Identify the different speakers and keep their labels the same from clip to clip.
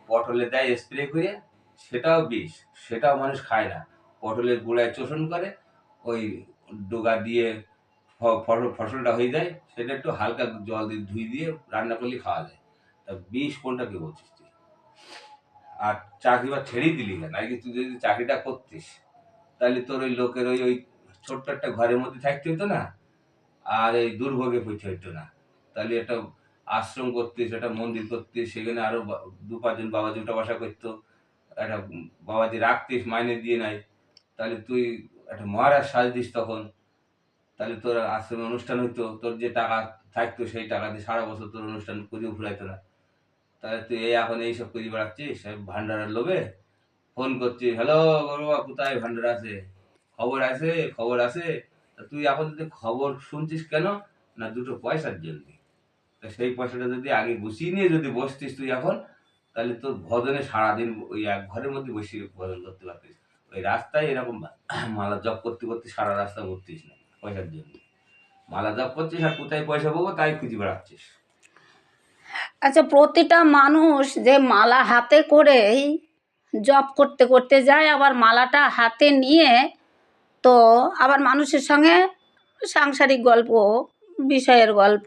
Speaker 1: পটলে দেয় স্প্রে করে, সেটাও বিষ, সেটাও মানুষ খায় না। পটলের গোড়ায় চোষণ করে, ওই ডোগা দিয়ে ফসলটা হয়ে যায়, সেটা একটু হালকা জল দিয়ে ধুই দিয়ে রান্না করলে খাওয়া যায়। তা বিষ কোনটা কি বলছিস তুই? আর চাকরি বা ছেড়েই দিলি কেন? আগে তুই যদি চাকরিটা করতিস, তাহলে তোর ওই লোকের ওই ছোট্ট একটা ঘরের মধ্যে থাকতে হতো না, আর এই দুর্ভোগে পড়তে হতো না। তাহলে একটা আশ্রম করতিস, একটা মন্দির করতিস, সেখানে আরো 2-5 জন বাবাজি উঠা বসা করতো, একটা বাবাজি রাখতিস, মাইনে দিয়ে নাই, তাহলে তুই একটা মহারাজ সাজতিস তখন। তাহলে তোর আশ্রমে অনুষ্ঠান হইতো, তোর যে টাকা থাকতো সেই টাকা দিয়ে সারা বছর তোর অনুষ্ঠান করিও ফুরাইতো না। তাহলে তুই এখন এইসব করে বেড়াচ্ছিস ভান্ডারের লোভে, ফোন করছিস, হ্যালো বাবা কোথায় ভান্ডার আছে, খবর আছে, খবর আছে। তা তুই এখন যদি খবর শুনছিস কেন? না দুটো পয়সার জন্য। তা সেই পয়সাটা যদি আগে গুছিয়ে নিয়ে যদি বসতিস তুই এখন, তাহলে তোর ভজনে সারাদিন ওই এক ঘরের মধ্যে বসে ভজন করতে পারতিস। ওই রাস্তায় এরকম মালা জপ করতে করতে সারা রাস্তা ঘুরতিস না পয়সার জন্য। মালা জপ করছিস আর কোথায় পয়সা পাবো তাই খুঁজে বেড়াচ্ছিস।
Speaker 2: আচ্ছা, প্রতিটা মানুষ যে মালা হাতে করেই জপ করতে করতে যায়, আবার মালাটা হাতে নিয়ে তো আবার মানুষের সঙ্গে সাংসারিক গল্প, বিষয়ের গল্প,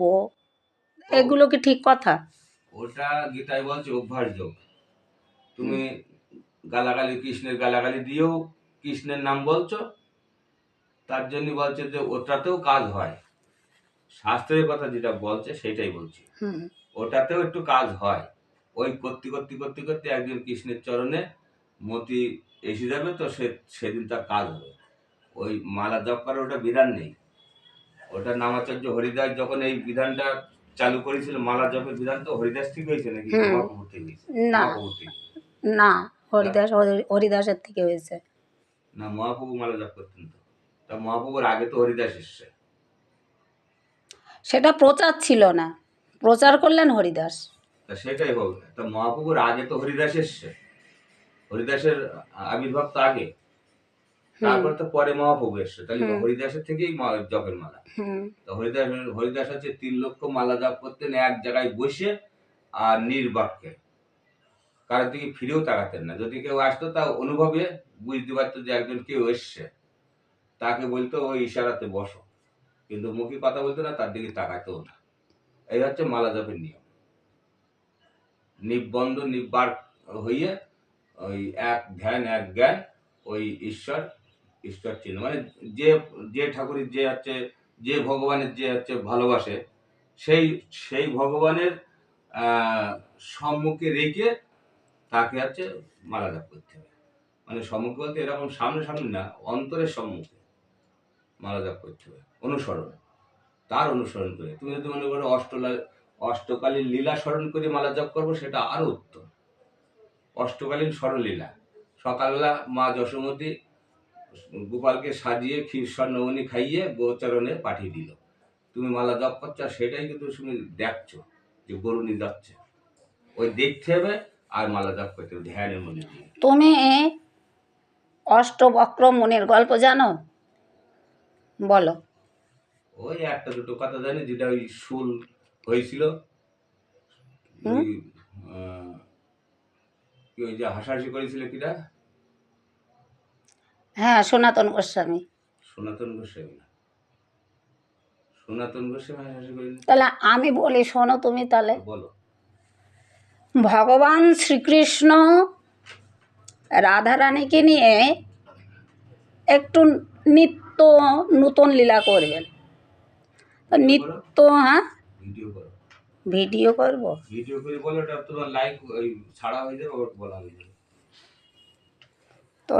Speaker 2: এগুলো কি ঠিক কথা?
Speaker 1: ওটা গীতায় বলছে অভ্যাস যোগ। তুমি গালাগালি, কৃষ্ণের গালাগালি দিয়েও কৃষ্ণের নাম বলছো, তার জন্য বলছে যে ওটাতেও কাজ হয়। শাস্ত্রের কথা যেটা বলছে সেটাই বলছি, ওটাতেও একটু কাজ হয়। ওই করতে করতে করতে করতে একদিন কৃষ্ণের চরণে মতি এসে যাবে, তো সেদিন তার কাজ হবে। ওই মালা জপ করার ওটা বিধান নেই। ওটা নামাচার্য হরিদাস যখন এই বিধানটা চালু করেছিল, মালা জপের বিধান, তো হরিদাস থেকে হয়েছে নাকি মহাপ্রভু থেকে হয়েছে?
Speaker 2: না
Speaker 1: মহাপ্রভু থেকে
Speaker 2: না, হরিদাসের থেকে হয়েছে।
Speaker 1: না, মহাপ্রভু মালা জপ করতেন তো। তা মহাপ্রভুর আগে তো হরিদাস এসছে।
Speaker 2: সেটা প্রচার ছিল না, প্রচার করলেন হরিদাস।
Speaker 1: তা সেটাই হোক, তা মহাপ্রভুর আগে তো হরিদাস এসছে, হরিদাসের আবির্ভাব তো আগে, তারপর তো পরে মহাপ্রভু এসছে, তাহলে হরিদাসের থেকেই জপের মালা। তো হরিদাস হচ্ছে 3 লক্ষ মালা জপ করতেন এক জায়গায় বসে, আর নির্বাক্যে, কারোর দিকে ফিরেও তাকাতেন না। যদি কেউ আসতো তা অনুভবে বুঝতে পারতো যে একজন কেউ এসছে, তাকে বলতো ওই ইশারাতে বসো, কিন্তু মুখে কথা বলতো না, তার দিকে তাকাতো না। এই হচ্ছে মালা জপের নিয়ম। নিবন্ধ নির্বার হইয়ে ওই এক ধ্যান এক জ্ঞান, ওই ঈশ্বর, ঈশ্বর চিহ্ন মানে যে যে ঠাকুরের যে হচ্ছে, যে ভগবানের যে হচ্ছে ভালোবাসে, সেই সেই ভগবানের সম্মুখে রেখে তাকে হচ্ছে মালা জপ করতে হবে। মানে সম্মুখে বলতে এরকম সামনে সামনে না, অন্তরের সম্মুখে মালা জপ করতে হবে, অনুসরণ, তার অনুসরণ করে। তুমি যদি মনে করো অষ্টকালীন লীলা স্মরণ করে মালা জপ করবো, সেটা আরো উত্তম। অষ্টকালীন স্মরণলীলা, সকালবেলা মা যশোমতী গোপালকে সাজিয়ে ক্ষীর স্বর্ণমণি খাইয়ে গোচরণে পাঠিয়ে দিল, তুমি মালা জপ করছো, আর সেটাই কিন্তু তুমি দেখছো যে গরুনি যাচ্ছে, ওই দেখতে হবে আর মালা জপ করতে হবে ধ্যানের মনে দিয়ে।
Speaker 2: তুমি অষ্টবক্র মুনির গল্প জানো? বলো।
Speaker 1: ওই একটা দুটো কথা জানি, যেটা ওই শুল হয়েছিল, ওই কি ওই যে হাসাহাসি করেছিল কিরা?
Speaker 2: হ্যাঁ, সনাতন গোস্বামী।
Speaker 1: সনাতন গোস্বামী না, সনাতন গোস্বামী হাসাহাসি করেনি।
Speaker 2: তাহলে আমি বলি, শোনো তুমি তাহলে।
Speaker 1: বলো।
Speaker 2: ভগবান শ্রীকৃষ্ণ রাধারানীকে নিয়ে একটু নিত্য নূতন লীলা করবেন। নিত্য, হ্যাঁ, ভিডিও করব,
Speaker 1: ভিডিও করে বলো, এটা তোমার লাইক ওই ছাড়া হয়ে যাবে, ওর বলা হয়ে যাবে।
Speaker 2: তো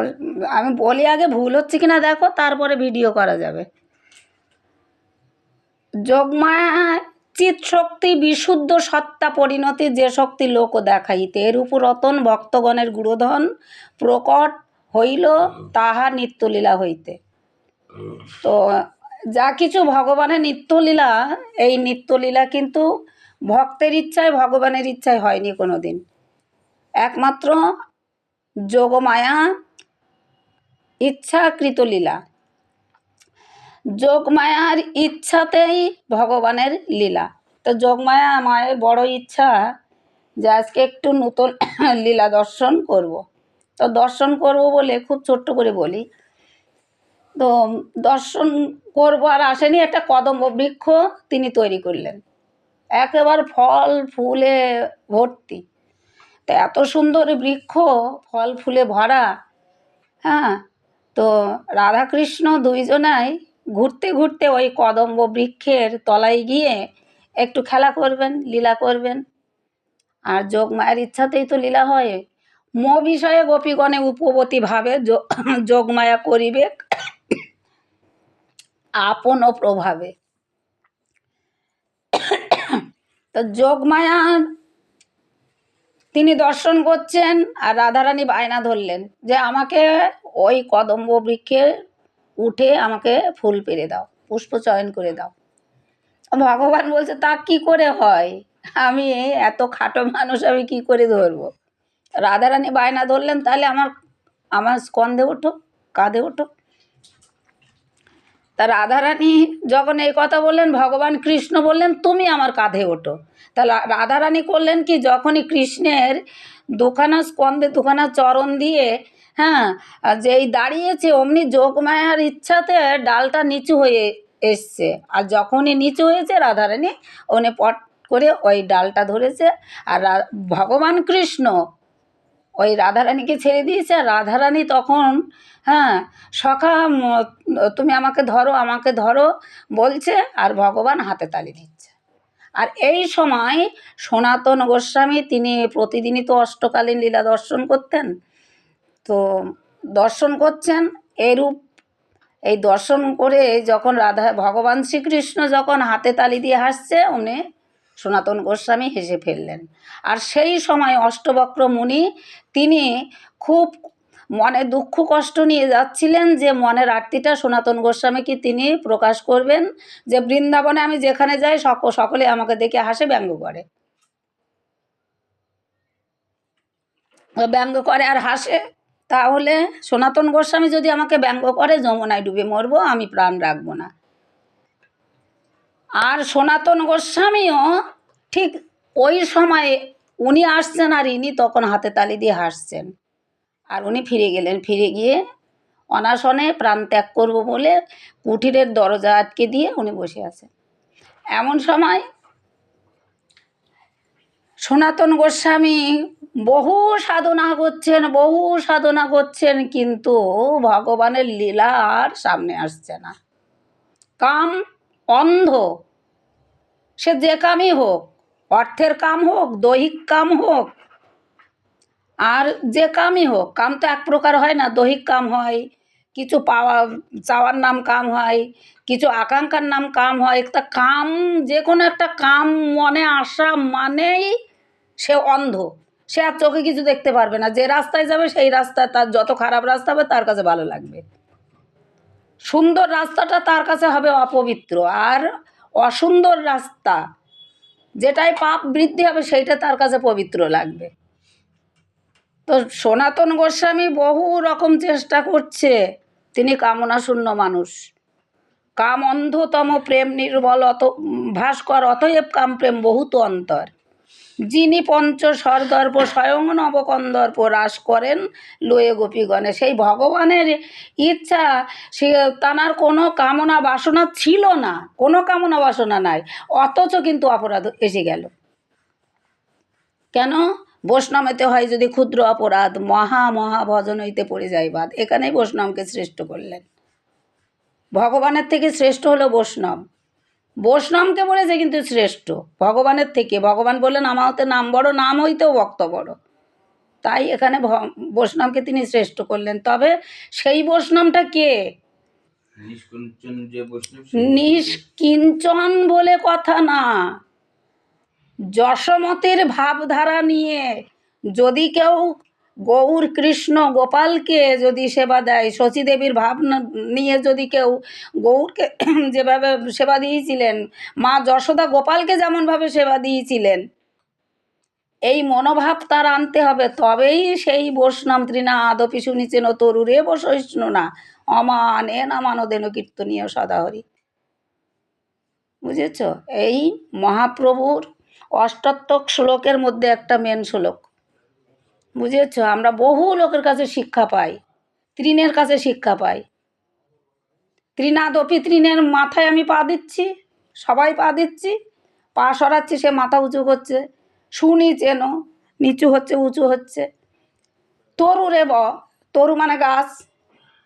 Speaker 2: আমি বলি আগে ভুল হচ্ছে কিনা দেখো, তারপরে ভিডিও করা যাবে। যোগমায়া চিৎ শক্তি বিশুদ্ধ সত্তা পরিণতি, যে শক্তি লোক দেখাইতে, এর উপর রতন ভক্তগণের গুরুধন প্রকট হইল তাহা নিত্যলীলা হইতে। তো যা কিছু ভগবানের নিত্যলীলা, এই নিত্যলীলা কিন্তু ভক্তের ইচ্ছায়, ভগবানের ইচ্ছায় হয়নি কোনো দিন। একমাত্র যোগমায়া ইচ্ছাকৃত লীলা, যোগমায়ার ইচ্ছাতেই ভগবানের লীলা। তো যোগমায়া মায়ের বড় ইচ্ছা যে আজকে একটু নতুন লীলা দর্শন করব। তো দর্শন করব বলে খুব ছোট্ট করে বলি, তো দর্শন করবো আর আসেনি, একটা কদম্ব বৃক্ষ তিনি তৈরি করলেন, একেবারে ফল ফুলে ভর্তি। তো এত সুন্দর বৃক্ষ, ফল ফুলে ভরা। হ্যাঁ, তো রাধাকৃষ্ণ দুইজনাই ঘুরতে ঘুরতে ওই কদম্ব বৃক্ষের তলায় গিয়ে একটু খেলা করবেন, লীলা করবেন। আর যোগমায়ার ইচ্ছাতেই তো লীলা হয়। মো বিষয়ে গোপীগণে উপবতী ভাবে যোগমায়া করিবে আপন প্রভাবে। তো যোগমায়া তিনি দর্শন করছেন, আর রাধারানী বায়না ধরলেন যে আমাকে ওই কদম্ব বৃক্ষে উঠে আমাকে ফুল পেড়ে দাও, পুষ্প চয়ন করে দাও। ভগবান বলছে তা কি করে হয়, আমি এত খাটো মানুষ, আমি কি করে ধরবো। রাধারানী বায়না ধরলেন, তাহলে আমার আমার স্কন্ধে ওঠো, কাঁধে ওঠো। তা রাধারানী যখন এই কথা বললেন, ভগবান কৃষ্ণ বললেন তুমি আমার কাঁধে ওঠো। তাহলে রাধারানী করলেন কি, যখনই কৃষ্ণের দুখানা স্কন্ধে দুখানা চরণ দিয়ে, হ্যাঁ, যেই দাঁড়িয়েছে অমনি যোগমায়ার ইচ্ছাতে ডালটা নিচু হয়ে এসছে। আর যখনই নিচু হয়েছে, রাধারানী ওনে পট করে ওই ডালটা ধরেছে। আর ভগবান কৃষ্ণ ওই রাধারানীকে ছেড়ে দিয়েছে। আর রাধারানী তখন, হ্যাঁ, সখা তুমি আমাকে ধরো, আমাকে ধরো বলছে, আর ভগবান হাতে তালি দিচ্ছে। আর এই সময় সনাতন গোস্বামী তিনি প্রতিদিনই তো অষ্টকালীন লীলা দর্শন করতেন, তো দর্শন করছেন এরূপ। এই দর্শন করে যখন ভগবান শ্রীকৃষ্ণ যখন হাতে তালি দিয়ে হাসছে, উনি সনাতন গোস্বামী হেসে ফেললেন। আর সেই সময় অষ্টবক্র মুনি তিনি খুব মনে দুঃখ কষ্ট নিয়ে যাচ্ছিলেন, যে মনের আরতিটা সনাতন গোস্বামীকে তিনি প্রকাশ করবেন, যে বৃন্দাবনে আমি যেখানে যাই সকলে আমাকে দেখে হাসে, ব্যঙ্গ করে, ব্যঙ্গ করে আর হাসে। তাহলে সনাতন গোস্বামী যদি আমাকে ব্যঙ্গ করে, যমুনায় ডুবে মরবো, আমি প্রাণ রাখবো না। আর সনাতন গোস্বামীও ঠিক ওই সময়ে উনি আসছেন, আর ইনি তখন হাতে তালি দিয়ে হাসছেন। আর উনি ফিরে গেলেন, ফিরে গিয়ে অনাসনে প্রাণ ত্যাগ করবো বলে কুঠিরের দরজা আটকে দিয়ে উনি বসে আছেন। এমন সময় সনাতন গোস্বামী বহু সাধনা করছেন, বহু সাধনা করছেন, কিন্তু ভগবানের লীলা আর সামনে আসছে না। কাম অন্ধ, সে যে কামই হোক, অর্থের কাম হোক, দৈহিক কাম হোক, আর যে কামই হোক, কাম তো এক প্রকার হয় না, দৈহিক কাম হয়, কিছু পাওয়া চাওয়ার নাম কাম হয়, কিছু আকাঙ্ক্ষার নাম কাম হয়। তা কাম, যে কোনো একটা কাম মনে আসা মানেই সে অন্ধ, সে আর চোখে কিছু দেখতে পারবে না। যে রাস্তায় যাবে সেই রাস্তায়, তার যত খারাপ রাস্তা হবে তার কাছে ভালো লাগবে, সুন্দর রাস্তাটা তার কাছে হবে অপবিত্র, আর অসুন্দর রাস্তা যেটাই পাপ বৃদ্ধি হবে সেইটা তার কাছে পবিত্র লাগবে। তো সনাতন গোস্বামী বহু রকম চেষ্টা করছে, তিনি কামনা শূন্য মানুষ। কাম অন্ধতম প্রেম নির্বল অত ভাস্কর, অতএব কাম প্রেম বহুত অন্তর। যিনি পঞ্চ সরদর্প স্বয়ং নবকন্দর্প হ্রাস করেন লয়ে গোপীগণে। সেই ভগবানের ইচ্ছা, সে তানার কোনো কামনা বাসনা ছিল না, কোনো কামনা বাসনা নাই, অথচ কিন্তু অপরাধ এসে গেল। কেন? বৈষ্ণবেতে হয় যদি ক্ষুদ্র অপরাধ, মহা মহা ভজন হইতে পড়ে যায় বাদ। এখানেই বৈষ্ণবকে শ্রেষ্ঠ করলেন। ভগবানের থেকে শ্রেষ্ঠ হলো বৈষ্ণব, বৈষ্ণবকে বলেছে কিন্তু শ্রেষ্ঠ ভগবানের থেকে। ভগবান বললেন আমার হতে নাম বড়, নাম হইতেও ভক্ত বড়। তাই এখানে বৈষ্ণবকে তিনি শ্রেষ্ঠ করলেন। তবে সেই বৈষ্ণবটা কে? নিষ্কিঞ্চন বলে কথা না, যশোমতির ভাবধারা নিয়ে যদি কেউ গৌর কৃষ্ণ গোপালকে যদি সেবা দেয়, শচীদেবীর ভাব নিয়ে যদি কেউ গৌরকে যেভাবে সেবা দিয়েছিলেন, মা যশোদা গোপালকে যেমনভাবে সেবা দিয়েছিলেন, এই মনোভাব তার আনতে হবে, তবেই সেই বৈষ্ণব। তৃণা আদপি শুনিছেন তরুরে বসহিষ্ণু না অমান এ না মানদেন কীর্তনীয় সদাহরি। বুঝেছ? এই মহাপ্রভুর অষ্টাত্তর শ্লোকের মধ্যে একটা মেন শ্লোক, বুঝেছ? আমরা বহু লোকের কাছে শিক্ষা পাই, তৃণের কাছে শিক্ষা পাই। তৃণাদপি তৃণের মাথায় আমি পা দিচ্ছি, সবাই পা দিচ্ছি, পা সরাচ্ছি, সে মাথা উঁচু করছে, শুনি চেন, নিচু হচ্ছে উঁচু হচ্ছে। তরু রে তরু মানে গাছ,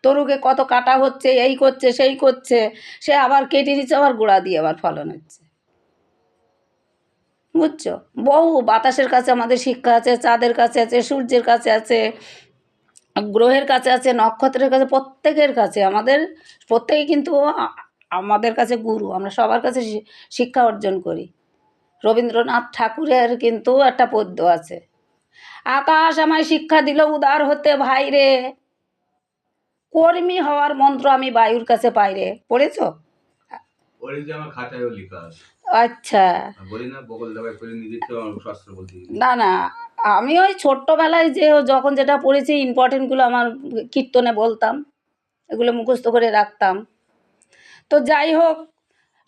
Speaker 2: তরুকে কত কাটা হচ্ছে, এই করছে সেই করছে, সে আবার কেটে নিচ্ছে, আবার গোড়া দিয়ে আবার ফলন হচ্ছে, বুঝছো? বহু বাতাসের কাছে আমাদের শিক্ষা আছে, চাঁদের কাছে আছে, সূর্যের কাছে আছে, গ্রহের কাছে আছে, নক্ষত্রের কাছে, প্রত্যেকের কাছে আমাদের, প্রত্যেকে কিন্তু আমাদের কাছে গুরু। আমরা সবার কাছে শিক্ষা অর্জন করি। রবীন্দ্রনাথ ঠাকুরের কিন্তু একটা পদ্য আছে, আকাশ আমায় শিক্ষা দিল উদার হতে ভাই রে, কর্মী হওয়ার মন্ত্র আমি বায়ুর কাছে পাই রে। পড়েছো?
Speaker 1: ওই যে আমার খাতায়ও লেখা আছে।
Speaker 2: আচ্ছা,
Speaker 1: বলি না বগল দাবাই করে নিজেকে শাস্ত্র বলতে।
Speaker 2: না না, আমি ওই ছোট্টবেলায় যে যখন যেটা পড়েছি ইম্পর্টেন্টগুলো আমার কীর্তনে বলতাম, এগুলো মুখস্থ করে রাখতাম। তো যাই হোক,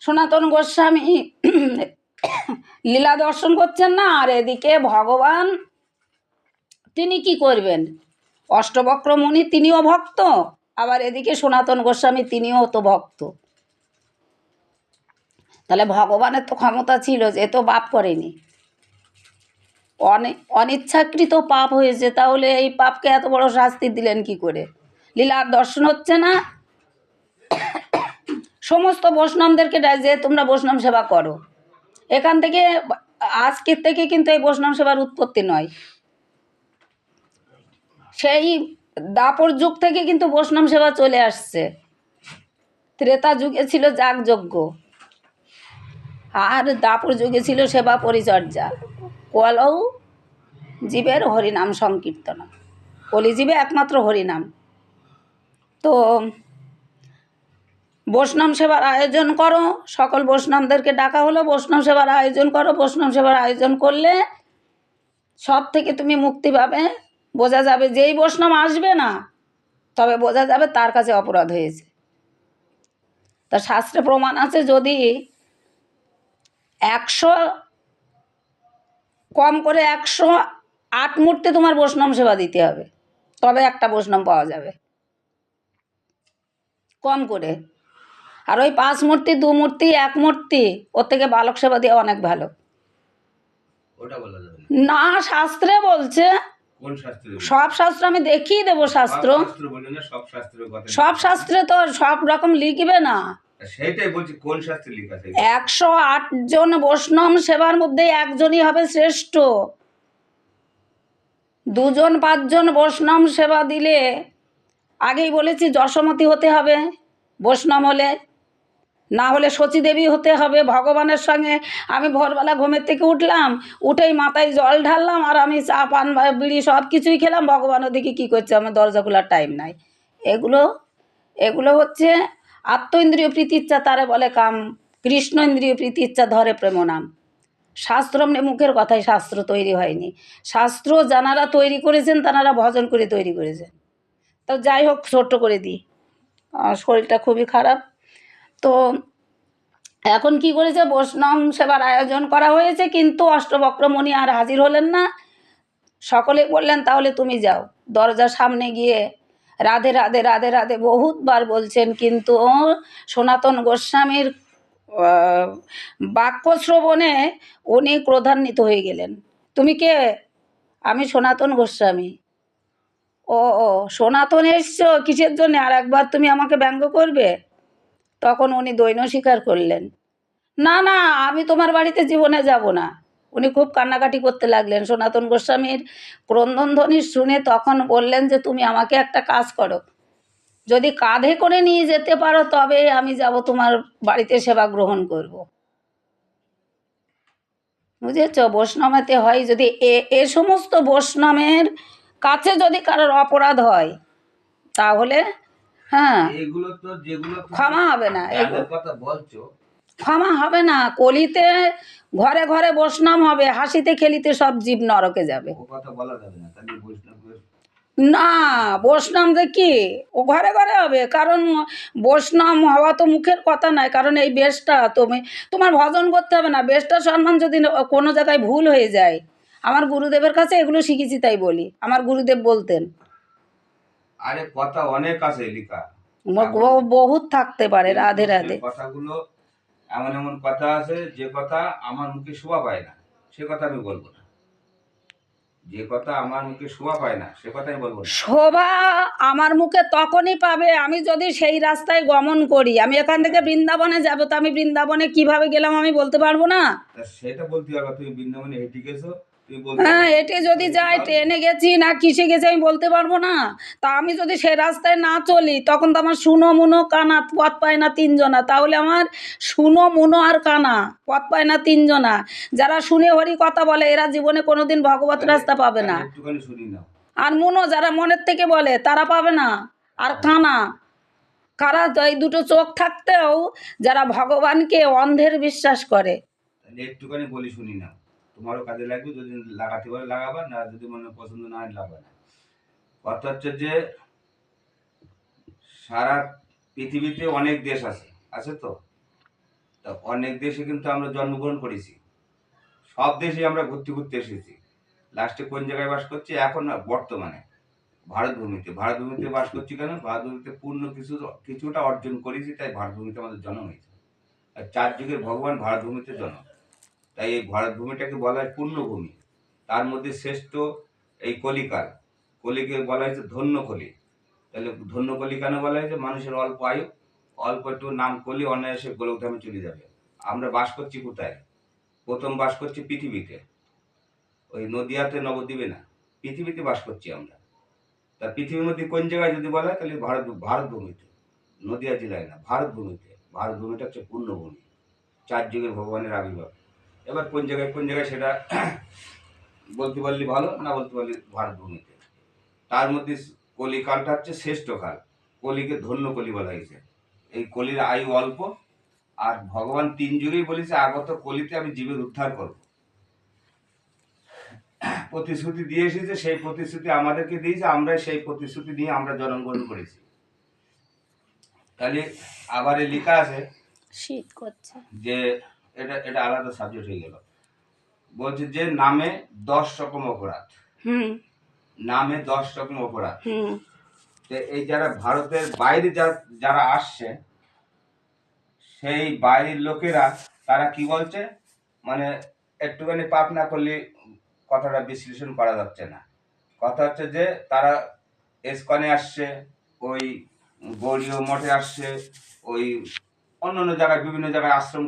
Speaker 2: সনাতন গোস্বামী লীলা দর্শন করছেন না, আর এদিকে ভগবান তিনি কি করবেন, অষ্টবক্র মুনি তিনিও ভক্ত, আবার এদিকে সনাতন গোস্বামী তিনিও তো ভক্ত। তাহলে ভগবানের তো ক্ষমতা ছিল, যে তো পাপ করেনি, অনিচ্ছাকৃত পাপ হয়েছে, তাহলে এই পাপকে এত বড় শাস্তি দিলেন কি করে? লীলার দর্শন হচ্ছে না, সমস্ত বৈষ্ণবদেরকে যে তোমরা বৈষ্ণব সেবা করো, এখান থেকে আজকের থেকে কিন্তু এই বৈষ্ণব সেবার উৎপত্তি নয়, সেই দাপর যুগ থেকে কিন্তু বৈষ্ণব সেবা চলে আসছে। ত্রেতা যুগে ছিল যাগযজ্ঞ, আর দাপর যুগে ছিল সেবা পরিচর্যা, কলৌ জীবের হরিনাম সংকীর্তন, কলিজীবে একমাত্র হরিনাম। তো বৈষ্ণব সেবার আয়োজন করো, সকল বৈষ্ণবদেরকে ডাকা হলো, বৈষ্ণব সেবার আয়োজন করো, বৈষ্ণব সেবার আয়োজন করলে সব থেকে তুমি মুক্তি পাবে। বোঝা যাবে, যেই বৈষ্ণব আসবে না, তবে বোঝা যাবে তার কাছে অপরাধ হয়েছে। তা শাস্ত্রে প্রমাণ আছে, যদি 100 কম করে 108 মূর্তি তোমার বৈষ্ণব সেবা দিতে হবে, তবে একটা বৈষ্ণব পাওয়া যাবে কম করে। আর ওই 5 মূর্তি 2 মূর্তি 1 মূর্তি, ওর থেকে বালক সেবা দেওয়া অনেক ভালো।
Speaker 1: ওটা বলা যাবে
Speaker 2: না, শাস্ত্রে বলছে।
Speaker 1: কোন শাস্ত্রে?
Speaker 2: সব শাস্ত্র আমি দেখিয়ে দেবো, শাস্ত্র সব শাস্ত্রে তো সব রকম লিখবে না,
Speaker 1: সেটাই বলছি, কোন শাস্ত্রে লেখা আছে?
Speaker 2: 108 জন বৈষ্ণব সেবার মধ্যে একজনই হবে শ্রেষ্ঠ। 2 জন 5 জন বৈষ্ণব সেবা দিলে, আগেই বলেছি যশোমতী হতে হবে বৈষ্ণব হলে, না হলে সচীদেবী হতে হবে। ভগবানের সঙ্গে আমি ভোরবেলা ঘুমের থেকে উঠলাম, উঠেই মাথায় জল ঢাললাম, আর আমি চা পান বিড়ি সব কিছুই খেলাম, ভগবান ওদিকে কী করছে, আমার দরজা খোলার টাইম নাই। এগুলো হচ্ছে আত্ম ইন্দ্রিয় প্রীতিচ্ছা, তারে বলে কাম। কৃষ্ণ ইন্দ্রিয় প্রীতিচ্ছা ধরে প্রেম নাম। শাস্ত্র এমনি মুখের কথাই, শাস্ত্র তৈরি হয়নি, শাস্ত্র যারা তৈরি করেছেন তারা ভজন করে তৈরি করেছেন। তো যাই হোক, ছোট্ট করে দিই, আমার শরীরটা খুবই খারাপ। তো এখন কি করেছে, বৈষ্ণব সেবার আয়োজন করা হয়েছে, কিন্তু অষ্টবক্রমণি আর হাজির হলেন না। সকলে বললেন তাহলে তুমি যাও। দরজার সামনে গিয়ে রাধে রাধে রাধে রাধে বহুতবার বলছেন, কিন্তু সনাতন গোস্বামীর বাক্য শ্রবণে উনি ক্রোধান্বিত হয়ে গেলেন। তুমি কে? আমি সনাতন গোস্বামী। ও ও, সনাতন এসছো কিসের জন্য, আর একবার তুমি আমাকে ব্যঙ্গ করবে? তখন উনি দৈন্য স্বীকার করলেন, না না, আমি তোমার বাড়িতে জীবনে যাব না। উনি খুব কান্নাকাটি করতে লাগলেন। সনাতন গোস্বামীর ক্রন্দনধ্বনি শুনে তখন বললেন যে তুমি আমাকে একটা কাজ করো, যদি কাঁধে করে নিয়ে যেতে পারো তবে আমি যাব তোমার বাড়িতে সেবা গ্রহণ করব। বুঝেছ, বৈষ্ণবেতে হয়, যদি এ সমস্ত বৈষ্ণবের কাছে যদি কারোর অপরাধ হয়, তাহলে হ্যাঁ,
Speaker 1: এগুলো তো যেগুলো
Speaker 2: ক্ষমা হবে না,
Speaker 1: এগুলোর কথা বলছো,
Speaker 2: ক্ষমা হবে না। কলিতে ঘরে ঘরে বৈষ্ণব হবে, হাসিতে খেলিতে সব জীব নরকে যাবে।
Speaker 1: ও কথা বলা যাবে না, তাহলে বৈষ্ণব
Speaker 2: না, বৈষ্ণব দেখি ও ঘরে ঘরে হবে, কারণ বৈষ্ণব হওয়া তো মুখের কথা নয়। কারণ এই বেশটা তোমার ভজন করতে হবে না, বেশটা সম্মান যদি কোনো জায়গায় ভুল হয়ে যায়, আমার গুরুদেবের কাছে এগুলো শিখেছি তাই বলি। আমার গুরুদেব বলতেন
Speaker 1: আরে কথা অনেক আছে লেখা।
Speaker 2: বহুত থাকতে পারে।
Speaker 1: কিন্তু
Speaker 2: রাধে
Speaker 1: সেই
Speaker 2: রাধে।
Speaker 1: কথাগুলো এমন এমন কথা আছে যে কথা আমার মুখে শোভা পায় না, সে কথা আমি বলবো না। যে কথা আমার মুখে শোভা পায় না সে কথা আমি বলবো না।
Speaker 2: শোভা আমার মুখে তখনই পাবে আমি যদি সেই রাস্তায় গমন করি। আমি এখান থেকে বৃন্দাবনে যাব, তো আমি বৃন্দাবনে কিভাবে গেলাম আমি বলতে পারবো না।
Speaker 1: তা সেটা বলতে পারবা, তুমি বৃন্দাবনে হেঁটে গেছো, তুমি বলতে
Speaker 2: হ্যাঁ,
Speaker 1: পারবা।
Speaker 2: এটে যদি
Speaker 1: হেঁটে
Speaker 2: যাই,
Speaker 1: যাও নি?
Speaker 2: ট্রেনে গেছি না কিসে গেছি আমি বলতে পারবো না। তা আমি যদি সেই রাস্তায় না চলি, তখন তো আমার শুনো মুনো কানা পথ পায় না তিনজনা। তাহলে আমার শুনো মুনো আর কানা পথ পায় না তিনজনা। যারা শুনে হরি কথা বলে এরা জীবনে কোনোদিন ভগবত
Speaker 1: তাহলে
Speaker 2: রাস্তা পাবে
Speaker 1: তাহলে
Speaker 2: না।
Speaker 1: একটুখানি শুনি নাও।
Speaker 2: আর মুনো যারা মনের থেকে বলে তারা পাবে না। আর কানা কারা, তো এই দুটো চোখ থাকতেও যারা ভগবানকে অন্ধের বিশ্বাস করে।
Speaker 1: তাহলে একটুখানি বলি শুনি নাও, তোমারও কাজে লাগবে। যদি লাগাতে পারে লাগাবা, না যদি মনে পছন্দ না হয় লাগাবে না। কথা হচ্ছে যে সারা পৃথিবীতে অনেক দেশ আছে, আছে তো। তা অনেক দেশে কিন্তু আমরা জন্মগ্রহণ করেছি, সব দেশে আমরা ঘুরতে ঘুরতে এসেছি। লাস্টে কোন জায়গায় বাস করছি এখন? না, বর্তমানে ভারতভূমিতে। ভারতভূমিতে বাস করছি কেন? ভারতভূমিতে পূর্ণ কিছুটা অর্জন করেছি, তাই ভারতভূমিতে আমাদের জন্ম হয়েছে। আর 4 যুগের ভগবান ভারতভূমিতে জন্ম। তাই এই ভারতভূমিটাকে বলা হয় পূর্ণভূমি। তার মধ্যে শ্রেষ্ঠ এই কলিকাল। কলিকে বলা হয়েছে ধন্য কলি। তাহলে ধন্য কলি কেন বলা হয়েছে? মানুষের অল্প আয়ু, অল্প একটু নাম কলি, অনায়াসে গোলকধামে চলে যাবে। আমরা বাস করছি কোথায়? প্রথম বাস করছি পৃথিবীতে, ওই নদিয়াতে নবদ্বীপে না, পৃথিবীতে বাস করছি আমরা। তা পৃথিবীর মধ্যে কোন জায়গায় যদি বলা হয়, তাহলে ভারতভূমিতে, নদিয়া জেলায় না, ভারতভূমিতে। ভারতভূমিটা হচ্ছে পূর্ণভূমি, 4 যুগের ভগবানের আবির্ভাব। এবার কোন জায়গায় সেটা বলতে পারলে ভালো, না বলতে পারলে ভারতভূমিতে। তার মধ্যে কলিকালটা হচ্ছে শ্রেষ্ঠ কাল। কলিকে ধন্য কলি বলা হয়েছে। এই কলির আয়ু অল্প, আর ভগবান 3 যুগেই বলেছে আগত কলিতে আমি জীবের উদ্ধার করব। প্রতিশ্রুতি দিয়ে এসেছে, সেই প্রতিশ্রুতি আমাদেরকে দিয়েছে, আমরা সেই প্রতিশ্রুতি নিয়ে আমরা জন্মগ্রহণ করেছি। তাহলে আবার লেখা আছে
Speaker 2: শীত করছে।
Speaker 1: যে এটা এটা আলাদা সাবজেক্ট হয়ে গেল। বলছে যে নামে 10 রকম অপরাধ,
Speaker 2: হুম
Speaker 1: নামে 10 রকম অপরাধ।
Speaker 2: হুম
Speaker 1: তো এই যারা ভারতের বাইরে যারা আসছে, সেই বাইরের লোকেরা তারা কি বলছে, মানে একটুখানি পাপ না করলে কথাটা বিশ্লেষণ করা যাচ্ছে না। কথা হচ্ছে যে তারা এসকনে আসছে, ওই গৌড়ীয় মঠে আসছে, ওই অন্য অন্য জায়গায় বিভিন্ন জায়গায় আশ্রম